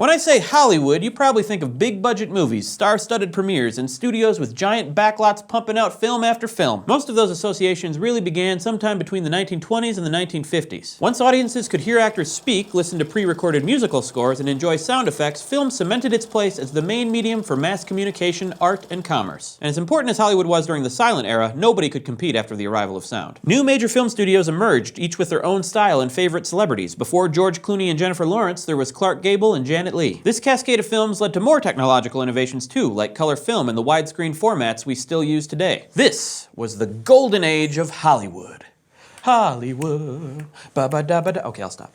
When I say Hollywood, you probably think of big-budget movies, star-studded premieres, and studios with giant backlots pumping out film after film. Most of those associations really began sometime between the 1920s and the 1950s. Once audiences could hear actors speak, listen to pre-recorded musical scores, and enjoy sound effects, film cemented its place as the main medium for mass communication, art, and commerce. And as important as Hollywood was during the silent era, nobody could compete after the arrival of sound. New major film studios emerged, each with their own style and favorite celebrities. Before George Clooney and Jennifer Lawrence, there was Clark Gable and Janet Leigh. This cascade of films led to more technological innovations too, like color film and the widescreen formats we still use today. This was the golden age of Hollywood. Hollywood, ba-ba-da-ba-da. Okay, I'll stop.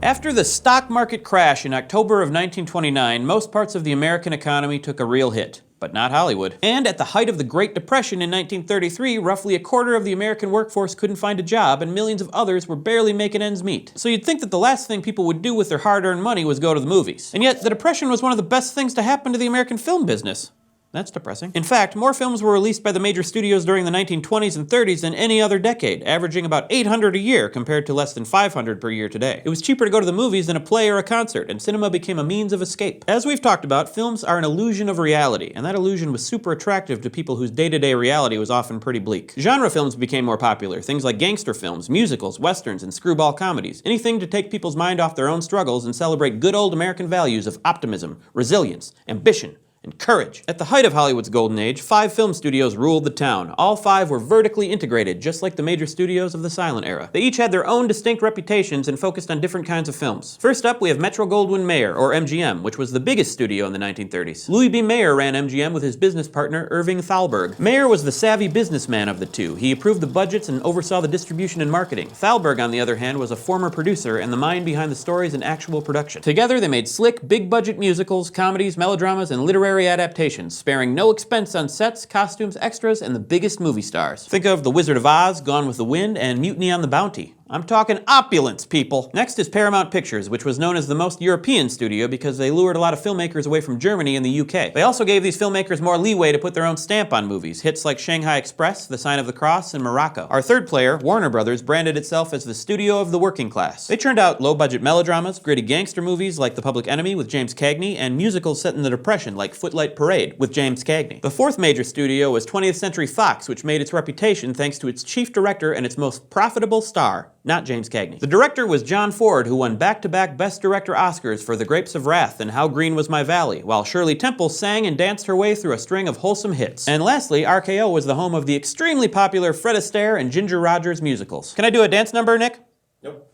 After the stock market crash in October of 1929, most parts of the American economy took a real hit, but not Hollywood. And at the height of the Great Depression in 1933, roughly a quarter of the American workforce couldn't find a job, and millions of others were barely making ends meet. So you'd think that the last thing people would do with their hard-earned money was go to the movies. And yet, the Depression was one of the best things to happen to the American film business. That's depressing. In fact, more films were released by the major studios during the 1920s and 30s than any other decade, averaging about 800 a year compared to less than 500 per year today. It was cheaper to go to the movies than a play or a concert, and cinema became a means of escape. As we've talked about, films are an illusion of reality, and that illusion was super attractive to people whose day-to-day reality was often pretty bleak. Genre films became more popular, things like gangster films, musicals, westerns, and screwball comedies. Anything to take people's mind off their own struggles and celebrate good old American values of optimism, resilience, ambition, and courage. At the height of Hollywood's golden age, 5 film studios ruled the town. All 5 were vertically integrated, just like the major studios of the silent era. They each had their own distinct reputations and focused on different kinds of films. First up, we have Metro-Goldwyn-Mayer, or MGM, which was the biggest studio in the 1930s. Louis B. Mayer ran MGM with his business partner, Irving Thalberg. Mayer was the savvy businessman of the two. He approved the budgets and oversaw the distribution and marketing. Thalberg, on the other hand, was a former producer and the mind behind the stories and actual production. Together, they made slick, big-budget musicals, comedies, melodramas, and literary adaptations, sparing no expense on sets, costumes, extras, and the biggest movie stars. Think of The Wizard of Oz, Gone with the Wind, and Mutiny on the Bounty. I'm talking opulence, people! Next is Paramount Pictures, which was known as the most European studio because they lured a lot of filmmakers away from Germany and the UK. They also gave these filmmakers more leeway to put their own stamp on movies, hits like Shanghai Express, The Sign of the Cross, and Morocco. Our third player, Warner Brothers, branded itself as the studio of the working class. They churned out low-budget melodramas, gritty gangster movies like The Public Enemy with James Cagney, and musicals set in the Depression like Footlight Parade with James Cagney. The fourth major studio was 20th Century Fox, which made its reputation thanks to its chief director and its most profitable star, not James Cagney. The director was John Ford, who won back-to-back Best Director Oscars for The Grapes of Wrath and How Green Was My Valley, while Shirley Temple sang and danced her way through a string of wholesome hits. And lastly, RKO was the home of the extremely popular Fred Astaire and Ginger Rogers musicals. Can I do a dance number, Nick? Nope.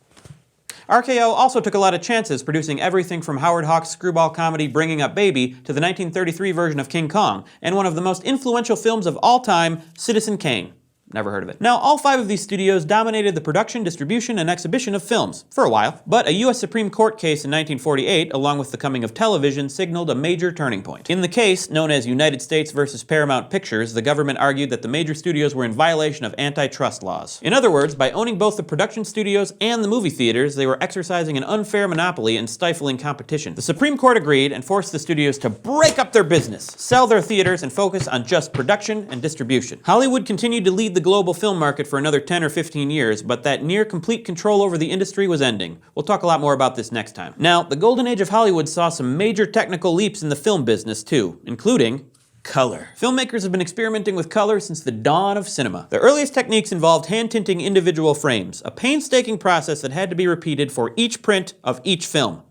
RKO also took a lot of chances, producing everything from Howard Hawks' screwball comedy Bringing Up Baby to the 1933 version of King Kong, and one of the most influential films of all time, Citizen Kane. Never heard of it. Now, all 5 of these studios dominated the production, distribution, and exhibition of films, for a while. But a U.S. Supreme Court case in 1948, along with the coming of television, signaled a major turning point. In the case, known as United States versus Paramount Pictures, the government argued that the major studios were in violation of antitrust laws. In other words, by owning both the production studios and the movie theaters, they were exercising an unfair monopoly and stifling competition. The Supreme Court agreed and forced the studios to break up their business, sell their theaters, and focus on just production and distribution. Hollywood continued to lead the global film market for another 10 or 15 years, but that near-complete control over the industry was ending. We'll talk a lot more about this next time. Now, the golden age of Hollywood saw some major technical leaps in the film business too, including color. Filmmakers have been experimenting with color since the dawn of cinema. The earliest techniques involved hand-tinting individual frames, a painstaking process that had to be repeated for each print of each film.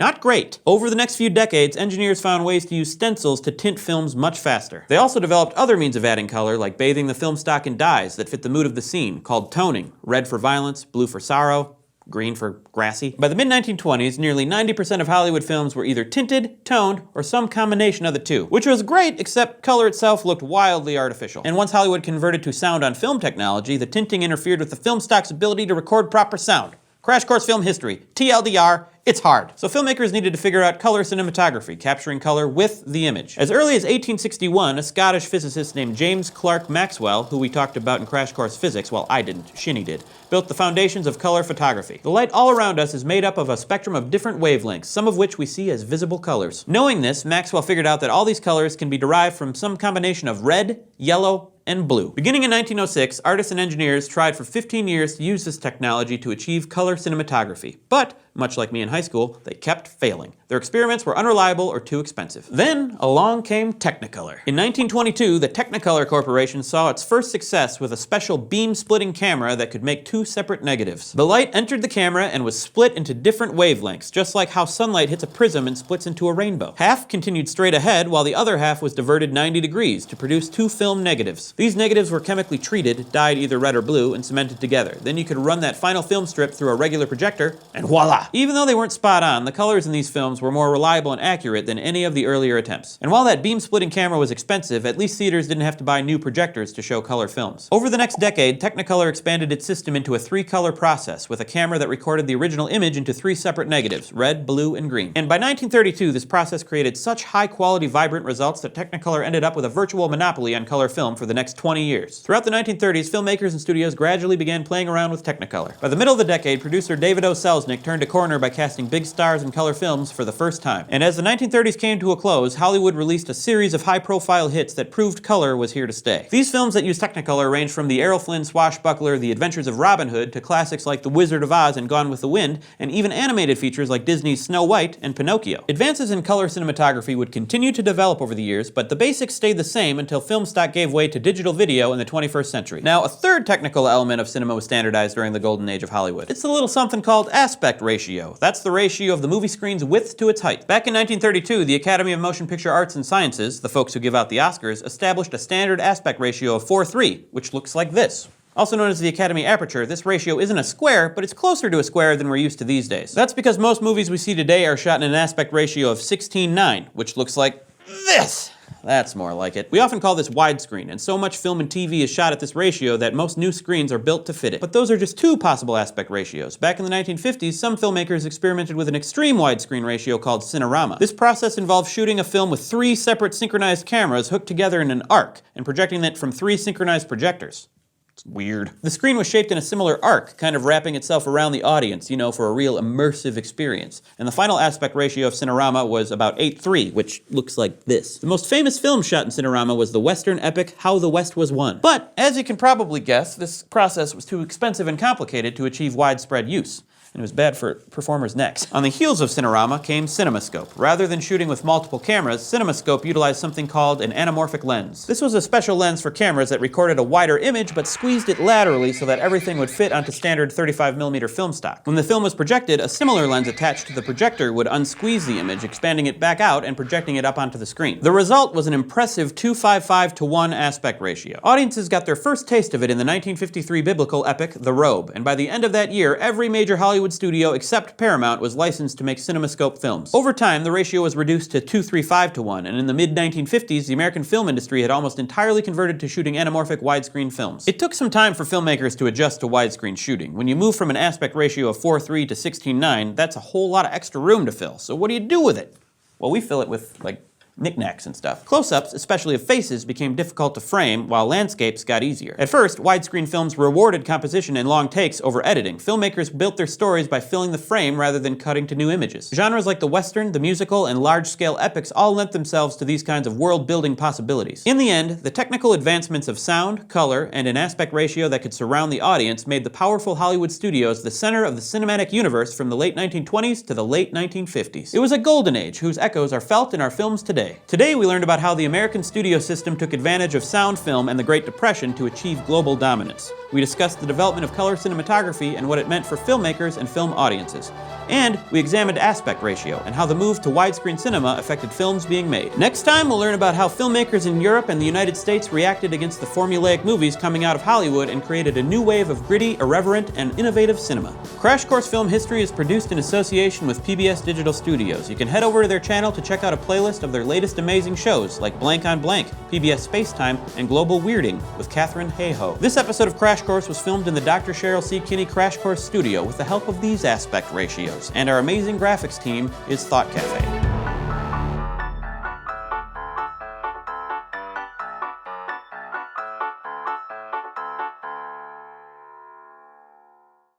Not great. Over the next few decades, engineers found ways to use stencils to tint films much faster. They also developed other means of adding color, like bathing the film stock in dyes that fit the mood of the scene, called toning, red for violence, blue for sorrow, green for grassy. By the mid-1920s, nearly 90% of Hollywood films were either tinted, toned, or some combination of the two, which was great, except color itself looked wildly artificial. And once Hollywood converted to sound on film technology, the tinting interfered with the film stock's ability to record proper sound. Crash Course Film History, TLDR, It's hard. So filmmakers needed to figure out color cinematography, capturing color with the image. As early as 1861, a Scottish physicist named James Clerk Maxwell, who we talked about in Crash Course Physics, well, I didn't, Shinny did, built the foundations of color photography. The light all around us is made up of a spectrum of different wavelengths, some of which we see as visible colors. Knowing this, Maxwell figured out that all these colors can be derived from some combination of red, yellow, and blue. Beginning in 1906, artists and engineers tried for 15 years to use this technology to achieve color cinematography. But, much like me in high school, they kept failing. Their experiments were unreliable or too expensive. Then, along came Technicolor. In 1922, the Technicolor Corporation saw its first success with a special beam-splitting camera that could make two separate negatives. The light entered the camera and was split into different wavelengths, just like how sunlight hits a prism and splits into a rainbow. Half continued straight ahead, while the other half was diverted 90 degrees to produce two film negatives. These negatives were chemically treated, dyed either red or blue, and cemented together. Then you could run that final film strip through a regular projector, and voila! Even though they weren't spot on, the colors in these films were more reliable and accurate than any of the earlier attempts. And while that beam-splitting camera was expensive, at least theaters didn't have to buy new projectors to show color films. Over the next decade, Technicolor expanded its system into a three-color process, with a camera that recorded the original image into three separate negatives, red, blue, and green. And by 1932, this process created such high-quality, vibrant results that Technicolor ended up with a virtual monopoly on color film for the next 20 years. Throughout the 1930s, filmmakers and studios gradually began playing around with Technicolor. By the middle of the decade, producer David O. Selznick turned a corner by casting big stars in color films for the first time. And as the 1930s came to a close, Hollywood released a series of high-profile hits that proved color was here to stay. These films that used Technicolor range from the Errol Flynn swashbuckler The Adventures of Robin Hood to classics like The Wizard of Oz and Gone with the Wind, and even animated features like Disney's Snow White and Pinocchio. Advances in color cinematography would continue to develop over the years, but the basics stayed the same until film stock gave way to digital video in the 21st century. Now, a third technical element of cinema was standardized during the golden age of Hollywood. It's a little something called aspect ratio. That's the ratio of the movie screen's width to its height. Back in 1932, the Academy of Motion Picture Arts and Sciences, the folks who give out the Oscars, established a standard aspect ratio of 4:3, which looks like this. Also known as the Academy Aperture, this ratio isn't a square, but it's closer to a square than we're used to these days. That's because most movies we see today are shot in an aspect ratio of 16:9, which looks like this. That's more like it. We often call this widescreen, and so much film and TV is shot at this ratio that most new screens are built to fit it. But those are just two possible aspect ratios. Back in the 1950s, some filmmakers experimented with an extreme widescreen ratio called Cinerama. This process involved shooting a film with three separate synchronized cameras hooked together in an arc, and projecting it from three synchronized projectors. It's weird. The screen was shaped in a similar arc, kind of wrapping itself around the audience, you know, for a real immersive experience. And the final aspect ratio of Cinerama was about 8:3, which looks like this. The most famous film shot in Cinerama was the Western epic How the West Was Won. But, as you can probably guess, this process was too expensive and complicated to achieve widespread use. And it was bad for performers' necks. On the heels of Cinerama came CinemaScope. Rather than shooting with multiple cameras, CinemaScope utilized something called an anamorphic lens. This was a special lens for cameras that recorded a wider image but squeezed it laterally so that everything would fit onto standard 35mm film stock. When the film was projected, a similar lens attached to the projector would unsqueeze the image, expanding it back out and projecting it up onto the screen. The result was an impressive 2:55:1 aspect ratio. Audiences got their first taste of it in the 1953 biblical epic The Robe, and by the end of that year, every major Hollywood studio except Paramount was licensed to make CinemaScope films. Over time, the ratio was reduced to 2:35:1, and in the mid-1950s, the American film industry had almost entirely converted to shooting anamorphic widescreen films. It took some time for filmmakers to adjust to widescreen shooting. When you move from an aspect ratio of 4:3 to 16:9, that's a whole lot of extra room to fill. So what do you do with it? Well, we fill it with, like, knickknacks and stuff. Close-ups, especially of faces, became difficult to frame, while landscapes got easier. At first, widescreen films rewarded composition and long takes over editing. Filmmakers built their stories by filling the frame rather than cutting to new images. Genres like the Western, the musical, and large-scale epics all lent themselves to these kinds of world-building possibilities. In the end, the technical advancements of sound, color, and an aspect ratio that could surround the audience made the powerful Hollywood studios the center of the cinematic universe from the late 1920s to the late 1950s. It was a golden age whose echoes are felt in our films today. Today we learned about how the American studio system took advantage of sound film and the Great Depression to achieve global dominance. We discussed the development of color cinematography and what it meant for filmmakers and film audiences. And we examined aspect ratio and how the move to widescreen cinema affected films being made. Next time we'll learn about how filmmakers in Europe and the United States reacted against the formulaic movies coming out of Hollywood and created a new wave of gritty, irreverent, and innovative cinema. Crash Course Film History is produced in association with PBS Digital Studios. You can head over to their channel to check out a playlist of their latest amazing shows like Blank on Blank, PBS Spacetime, and Global Weirding with Catherine Hayhoe. This episode of Crash Course was filmed in the Dr. Cheryl C. Kinney Crash Course studio with the help of these aspect ratios, and our amazing graphics team is Thought Cafe.